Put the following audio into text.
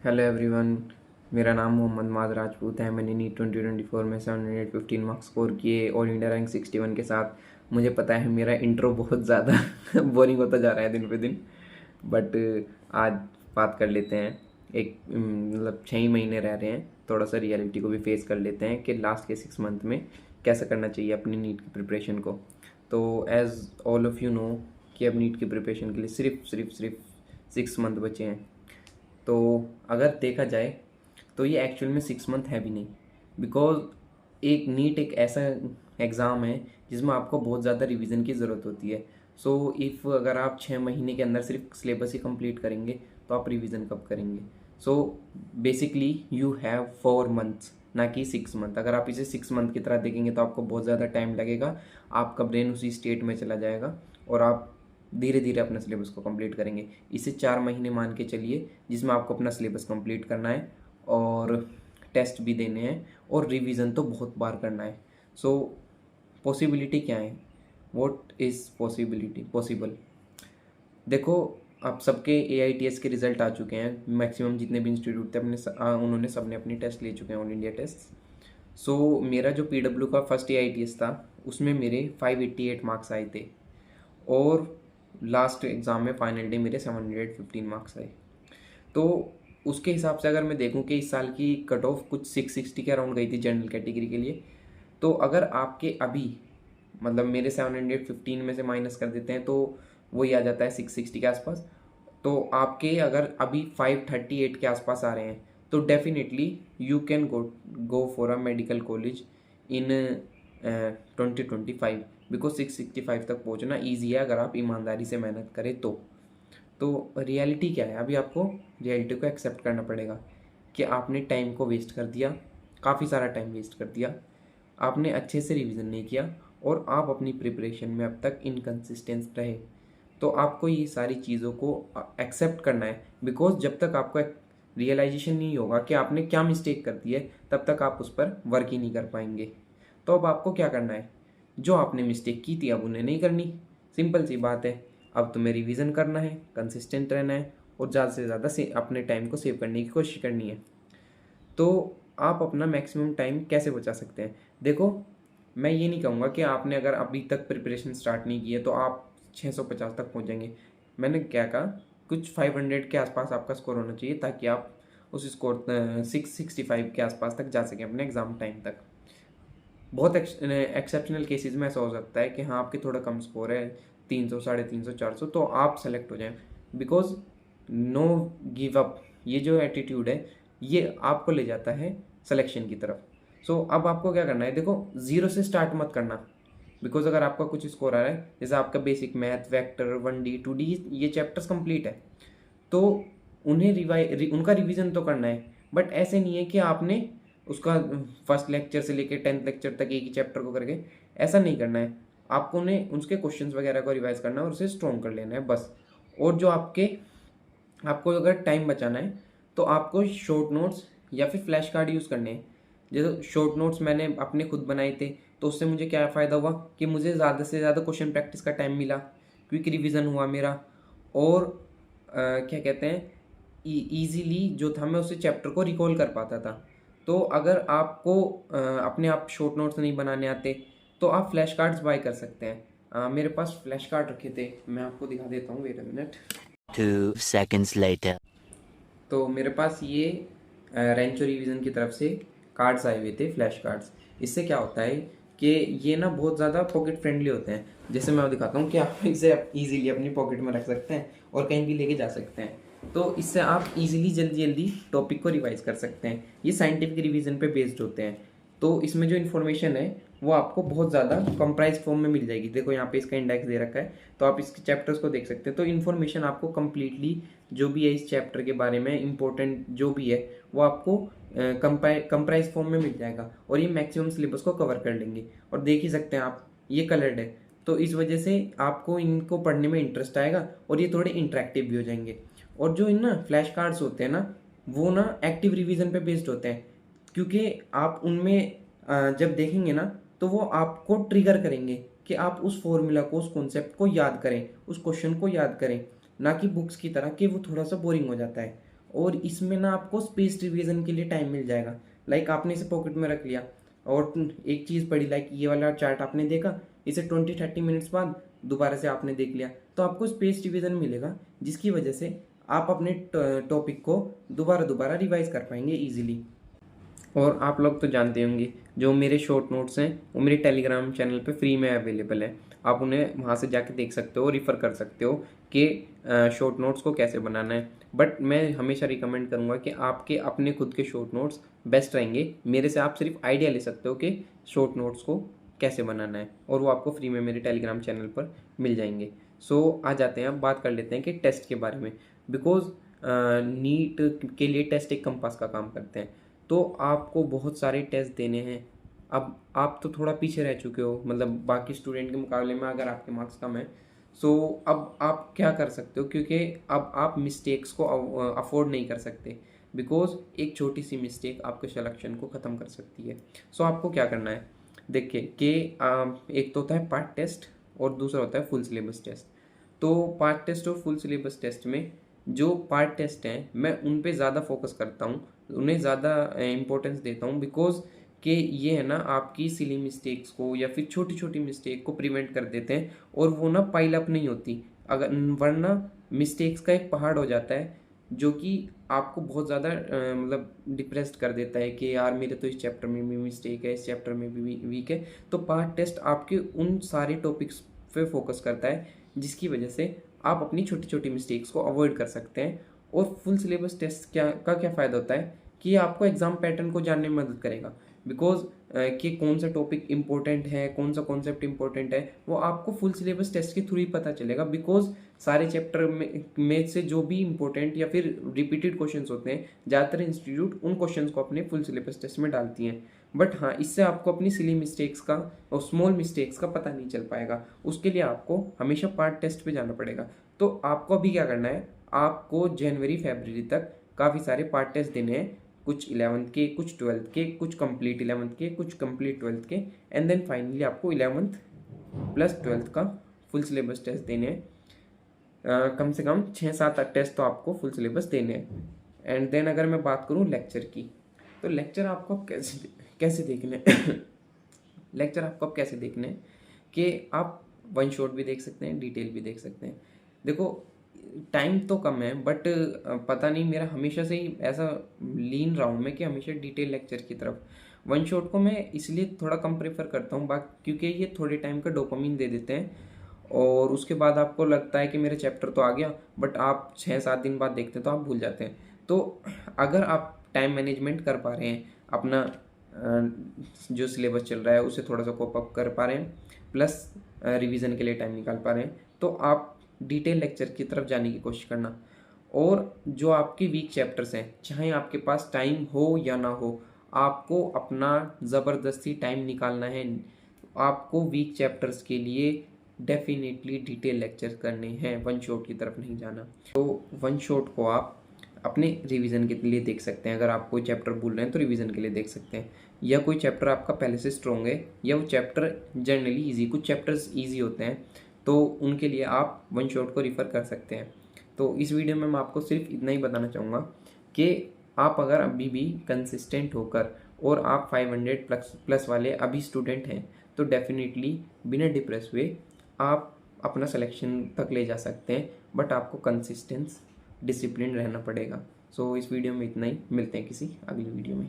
Hello everyone, मेरा नाम मोहम्मद माद राजपूत है। मैंने नीट 2024 में 715 मार्क्स स्कोर किए, ऑल इंडिया रैंक 61 के साथ। मुझे पता है मेरा इंट्रो बहुत ज़्यादा बोरिंग होता जा रहा है दिन पे दिन, बट आज बात कर लेते हैं। एक मतलब 6 महीने रह रहे हैं, थोड़ा सा रियलिटी को भी फेस कर लेते हैं कि लास्ट के 6 मंथ में कैसा करना चाहिए अपनी नीट की प्रिपरेशन को। तो as all of you know कि अब नीट की प्रिपरेशन के लिए सिर्फ 6 मंथ बचे हैं। तो अगर देखा जाए तो ये एक्चुअल में 6 मंथ है भी नहीं, बिकॉज एक नीट एक ऐसा एग्ज़ाम है जिसमें आपको बहुत ज़्यादा रिवीजन की ज़रूरत होती है। सो इफ़ अगर आप 6 महीने के अंदर सिर्फ सिलेबस ही कंप्लीट करेंगे तो आप रिवीजन कब करेंगे। So basically you have 4 months, ना कि 6 मंथ। अगर आप इसे 6 मंथ की तरह देखेंगे तो आपको बहुत ज़्यादा टाइम लगेगा, आपका ब्रेन उसी स्टेट में चला जाएगा और आप धीरे धीरे अपने सिलेबस को कंप्लीट करेंगे। इसे 4 महीने मान के चलिए जिसमें आपको अपना सिलेबस कंप्लीट करना है और टेस्ट भी देने हैं और रिवीजन तो बहुत बार करना है। सो पॉसिबिलिटी क्या है, व्हाट इज़ पॉसिबल। देखो, अब सबके AITS के रिज़ल्ट आ चुके हैं। मैक्सिमम जितने भी इंस्टीट्यूट थे उन्होंने सबने अपने टेस्ट ले चुके हैं, ऑल इंडिया टेस्ट। सो मेरा जो PW का फर्स्ट AITS था उसमें मेरे 588 मार्क्स आए थे और लास्ट एग्ज़ाम में फाइनल डे मेरे 715 मार्क्स आए। तो उसके हिसाब से अगर मैं देखूं कि इस साल की कट ऑफ कुछ 660 के अराउंड गई थी जनरल कैटेगरी के लिए, तो अगर आपके अभी मतलब मेरे 715 में से माइनस कर देते हैं तो वही आ जाता है 660 के आसपास। तो आपके अगर अभी 538 के आसपास आ रहे हैं तो definitely you can go for a medical college in 2025, because 665 तक पहुंचना ईजी है अगर आप ईमानदारी से मेहनत करें तो रियलिटी क्या है, अभी आपको रियलिटी को एक्सेप्ट करना पड़ेगा कि आपने टाइम को वेस्ट कर दिया, काफ़ी सारा टाइम वेस्ट कर दिया, आपने अच्छे से रिवीजन नहीं किया और आप अपनी प्रिपरेशन में अब तक इनकन्सिस्टेंट रहे। तो आपको ये सारी चीज़ों को एक्सेप्ट करना है, बिकॉज जब तक आपको रियलाइजेशन नहीं होगा कि आपने क्या मिस्टेक कर दी है तब तक आप उस पर वर्क ही नहीं कर पाएंगे। तो अब आपको क्या करना है, जो आपने मिस्टेक की थी अब उन्हें नहीं करनी। सिंपल सी बात है, अब तुम्हें रिवीजन करना है, कंसिस्टेंट रहना है और ज़्यादा से ज़्यादा से अपने टाइम को सेव करने की कोशिश करनी है। तो आप अपना मैक्सिमम टाइम कैसे बचा सकते हैं। देखो, मैं ये नहीं कहूँगा कि आपने अगर अभी तक प्रिपरेशन स्टार्ट नहीं की है तो आप 650 तक पहुँच जाएंगे। मैंने क्या कहा, कुछ 500 के आसपास आपका स्कोर होना चाहिए ताकि आप उस स्कोर 665 के आसपास तक जा सकें अपने एग्ज़ाम टाइम तक। बहुत एक्सेप्शनल केसेस में ऐसा हो सकता है कि हाँ आपके थोड़ा कम स्कोर है, 300 350 400, तो आप सेलेक्ट हो जाएं। बिकॉज नो गिव अप, ये जो एटीट्यूड है ये आपको ले जाता है सिलेक्शन की तरफ। सो अब आपको क्या करना है, देखो ज़ीरो से स्टार्ट मत करना। बिकॉज अगर आपका कुछ स्कोर आ रहा है, जैसे आपका basic math, vector, 1D 2D ये चैप्टर्स कंप्लीट है, तो उन्हें उनका रिवीजन तो करना है। बट ऐसे नहीं है कि आपने उसका फर्स्ट लेक्चर से लेकर 10th लेक्चर तक एक ही चैप्टर को करके, ऐसा नहीं करना है। आपको उन्हें उसके क्वेश्चंस वगैरह को रिवाइज करना है और उसे स्ट्रॉन्ग कर लेना है बस। और जो आपको अगर टाइम बचाना है तो आपको शॉर्ट नोट्स या फिर फ्लैश कार्ड यूज़ करने हैं। जैसे शॉर्ट नोट्स मैंने अपने खुद बनाए थे, तो उससे मुझे क्या फ़ायदा हुआ कि मुझे ज़्यादा से ज़्यादा क्वेश्चन प्रैक्टिस का टाइम मिला, क्विक रिवीजन हुआ मेरा, और क्या कहते हैं, ईजीली जो था मैं उसे चैप्टर को रिकॉल कर पाता था। तो अगर आपको अपने आप शॉर्ट नोट्स नहीं बनाने आते तो आप फ्लैश कार्ड्स बाय कर सकते हैं। मेरे पास फ्लैश कार्ड रखे थे, मैं आपको दिखा देता हूँ, wait a minute. 2 seconds later. तो मेरे पास ये रेंचो रिवीजन की तरफ से कार्ड्स आए हुए थे, फ्लैश कार्ड्स। इससे क्या होता है कि ये ना बहुत ज़्यादा पॉकेट फ्रेंडली होते हैं। जैसे मैं दिखाता हूँ कि आप इसे इजीली अपनी पॉकेट में रख सकते हैं और कहीं भी लेके जा सकते हैं। तो इससे आप इजीली जल्दी जल्दी टॉपिक को रिवाइज कर सकते हैं। ये साइंटिफिक रिवीजन पे बेस्ड होते हैं। तो इसमें जो इन्फॉर्मेशन है वो आपको बहुत ज़्यादा कंप्राइज फॉर्म में मिल जाएगी। देखो यहाँ पे इसका इंडेक्स दे रखा है, तो आप इसके चैप्टर्स को देख सकते हैं। तो इन्फॉर्मेशन आपको कंप्लीटली जो भी है इस चैप्टर के बारे में इंपॉर्टेंट जो भी है वो आपको कंप्राइज फॉर्म में मिल जाएगा और ये मैक्सिमम सिलेबस को कवर कर लेंगे। और देख ही सकते हैं आप, ये कलर्ड है, तो इस वजह से आपको इनको पढ़ने में इंटरेस्ट आएगा और ये थोड़े इंटरेक्टिव भी हो जाएंगे। और जो इन ना फ्लैश कार्ड्स होते हैं ना, वो ना एक्टिव रिवीजन पे बेस्ड होते हैं, क्योंकि आप उनमें जब देखेंगे ना तो वो आपको ट्रिगर करेंगे कि आप उस फॉर्मूला को, उस कॉन्सेप्ट को याद करें, उस क्वेश्चन को याद करें, ना कि बुक्स की तरह कि वो थोड़ा सा बोरिंग हो जाता है। और इसमें ना आपको स्पेस रिवीजन के लिए टाइम मिल जाएगा। लाइक आपने इसे पॉकेट में रख लिया और एक चीज़ पढ़ी, लाइक ये वाला चार्ट आपने देखा, इसे 20-30 मिनट्स बाद दोबारा से आपने देख लिया, तो आपको स्पेस रिवीजन मिलेगा, जिसकी वजह से आप अपने टॉपिक को दोबारा दोबारा रिवाइज कर पाएंगे ईजिली। और आप लोग तो जानते होंगे, जो मेरे शॉर्ट नोट्स हैं वो मेरे टेलीग्राम चैनल पे फ्री में अवेलेबल है। आप उन्हें वहाँ से जाके देख सकते हो, रिफ़र कर सकते हो कि शॉर्ट नोट्स को कैसे बनाना है। बट मैं हमेशा रिकमेंड करूँगा कि आपके अपने खुद के शॉर्ट नोट्स बेस्ट रहेंगे। मेरे से आप सिर्फ आइडिया ले सकते हो कि शॉर्ट नोट्स को कैसे बनाना है, और वो आपको फ्री में मेरे टेलीग्राम चैनल पर मिल जाएंगे। सो आ जाते हैं, अब बात कर लेते हैं कि टेस्ट के बारे में। बिकॉज नीट के लिए टेस्ट एक कंपास का काम करते हैं, तो आपको बहुत सारे टेस्ट देने हैं। अब आप तो थोड़ा पीछे रह चुके हो, मतलब बाकी स्टूडेंट के मुकाबले में अगर आपके मार्क्स कम है, सो अब आप क्या कर सकते हो, क्योंकि अब आप मिस्टेक्स को अफोर्ड नहीं कर सकते। बिकॉज एक छोटी सी मिस्टेक आपके सिलेक्शन को ख़त्म कर सकती है। सो आपको क्या करना है, देखिए कि एक तो होता है पार्ट टेस्ट और दूसरा होता है फुल सिलेबस टेस्ट। तो पार्ट टेस्ट और फुल सिलेबस टेस्ट में जो पार्ट टेस्ट हैं मैं उन पे ज़्यादा फोकस करता हूँ, उन्हें ज़्यादा इम्पोर्टेंस देता हूँ। बिकॉज कि ये है ना आपकी सिली मिस्टेक्स को या फिर छोटी छोटी मिस्टेक को प्रिवेंट कर देते हैं, और वो ना पाइल अप नहीं होती, अगर वरना मिस्टेक्स का एक पहाड़ हो जाता है जो कि आपको बहुत ज़्यादा मतलब डिप्रेस्ड कर देता है कि यार मेरे तो इस चैप्टर में भी मिस्टेक है, इस चैप्टर में भी वीक है। तो पार्ट टेस्ट आपके उन सारे टॉपिक्स पे फोकस करता है, जिसकी वजह से आप अपनी छोटी छोटी मिस्टेक्स को अवॉइड कर सकते हैं। और फुल सिलेबस टेस्ट क्या फ़ायदा होता है कि ये आपको एग्जाम पैटर्न को जानने में मदद करेगा। बिकॉज कि कौन सा टॉपिक इंपॉर्टेंट है, कौन सा कॉन्सेप्ट इंपॉर्टेंट है, वो आपको फुल सिलेबस टेस्ट के थ्रू ही पता चलेगा। बिकॉज सारे चैप्टर में से जो भी इंपॉर्टेंट या फिर रिपीटेड क्वेश्चंस होते हैं, ज़्यादातर इंस्टीट्यूट उन क्वेश्चंस को अपने फुल सिलेबस टेस्ट में डालती हैं। बट हाँ, इससे आपको अपनी सिली मिस्टेक्स का और स्मॉल मिस्टेक्स का पता नहीं चल पाएगा। उसके लिए आपको हमेशा पार्ट टेस्ट पे जाना पड़ेगा। तो आपको अभी क्या करना है, आपको जनवरी फरवरी तक काफ़ी सारे पार्ट टेस्ट देने हैं, कुछ 11th के, कुछ 12th के, कुछ कंप्लीट 11th के, कुछ कंप्लीट 12th के, एंड देन फाइनली आपको 11th प्लस 12th का फुल सिलेबस टेस्ट देने हैं। कम से कम 6-7 टेस्ट तो आपको फुल सिलेबस देने हैं। एंड देन अगर मैं बात करूँ लेक्चर की, तो लेक्चर आपको कैसे देखने लेक्चर आपको अब कैसे देखने हैं कि आप वन शॉट भी देख सकते हैं, डिटेल भी देख सकते हैं। देखो टाइम तो कम है, बट पता नहीं मेरा हमेशा से ही ऐसा लीन रहा हूँ मैं कि हमेशा डिटेल लेक्चर की तरफ। वन शॉट को मैं इसलिए थोड़ा कम प्रेफर करता हूँ क्योंकि ये थोड़े टाइम का डोपामिन दे देते हैं, और उसके बाद आपको लगता है कि मेरा चैप्टर तो आ गया, बट आप 6-7 दिन बाद देखते हैं तो आप भूल जाते हैं। तो अगर आप टाइम मैनेजमेंट कर पा रहे हैं, अपना जो सिलेबस चल रहा है उसे थोड़ा सा कोप अप कर पा रहे हैं, प्लस रिवीजन के लिए टाइम निकाल पा रहे हैं, तो आप डिटेल लेक्चर की तरफ जाने की कोशिश करना। और जो आपके वीक चैप्टर्स हैं, चाहे आपके पास टाइम हो या ना हो, आपको अपना ज़बरदस्ती टाइम निकालना है। आपको वीक चैप्टर्स के लिए डेफिनेटली डिटेल लेक्चर करने हैं, वन शॉट की तरफ नहीं जाना। तो वन शॉट को आप अपने रिवीजन के लिए देख सकते हैं। अगर आप कोई चैप्टर भूल रहे हैं तो रिवीजन के लिए देख सकते हैं, या कोई चैप्टर आपका पहले से स्ट्रॉन्ग है, या वो चैप्टर जनरली ईजी, कुछ चैप्टर्स ईजी होते हैं तो उनके लिए आप वन शॉट को रिफ़र कर सकते हैं। तो इस वीडियो में मैं आपको सिर्फ इतना ही बताना चाहूँगा कि आप अगर अभी भी कंसिस्टेंट होकर और आप 500 प्लस वाले अभी स्टूडेंट हैं, तो डेफिनेटली बिना डिप्रेस हुए आप अपना सिलेक्शन तक ले जा सकते हैं। बट आपको कंसिस्टेंस डिसिप्लिन रहना पड़ेगा। सो इस वीडियो में इतना ही, मिलते हैं किसी अगली वीडियो में।